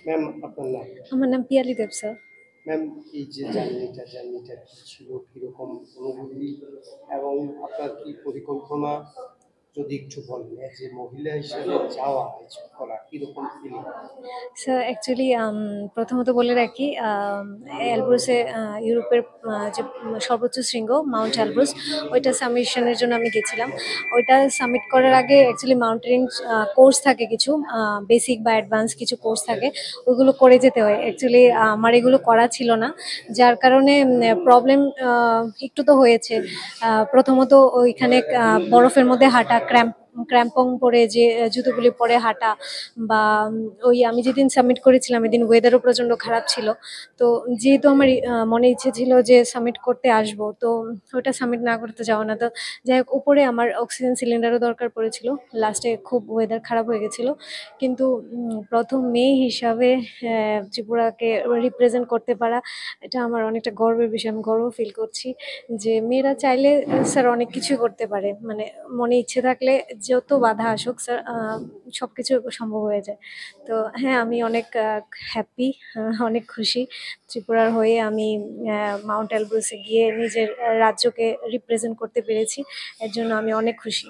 Ma'am আপনার নাম? আমার নাম পিয়ালি দেব স্যার। ম্যাম এই যে জার্নিটা কি ছিল, কিরকম অনুভূতি এবং আপনার কি পরিকল্পনা যদি একটু বলেন, যে মহিলা হিসেবে যাওয়া করা কিরকম ফিলিং? স্যার অ্যাকচুয়ালি প্রথমত বলে রাখি, এলব্রুসে ইউরোপের যে সর্বোচ্চ শৃঙ্গ মাউন্ট এলব্রুস, ওইটা সাবমিশনের জন্য আমি গেছিলাম। ওইটা সাবমিট করার আগে অ্যাকচুয়ালি মাউন্টেনিং কোর্স থাকে কিছু, বেসিক বা অ্যাডভান্স কিছু কোর্স থাকে, ওইগুলো করে যেতে হয়। অ্যাকচুয়ালি আমার এগুলো করা ছিল না, যার কারণে প্রবলেম একটু তো হয়েছে। প্রথমত ওইখানে বরফের মধ্যে হাঁটা, ক্র্যাম্পং পরে যে জুতোগুলি পরে হাঁটা, বা ওই আমি যেদিন সাবমিট করেছিলাম এদিন ওয়েদারও প্রচণ্ড খারাপ ছিল। তো যেহেতু আমার মনে ইচ্ছে ছিল যে সাবমিট করতে আসবো, তো ওটা সাবমিট না করতে যাওয়া না। তো যাই হোক, উপরে আমার অক্সিজেন সিলিন্ডারও দরকার পড়েছিল, লাস্টে খুব ওয়েদার খারাপ হয়ে গেছিলো। কিন্তু প্রথম মেয়ে হিসাবে ত্রিপুরাকে রিপ্রেজেন্ট করতে পারা, এটা আমার অনেকটা গর্বের বিষয়। আমি গর্ব ফিল করছি যে মেয়েরা চাইলে স্যার অনেক কিছুই করতে পারে, মানে মনে ইচ্ছে থাকলে যত বাধা আসুক স্যার সব কিছু সম্ভব হয়ে যায়। তো হ্যাঁ, আমি অনেক হ্যাপি, অনেক খুশি। ত্রিপুরার হয়ে আমি মাউন্ট এলব্রুসে গিয়ে নিজের রাজ্যকে রিপ্রেজেন্ট করতে পেরেছি, এর জন্য আমি অনেক খুশি।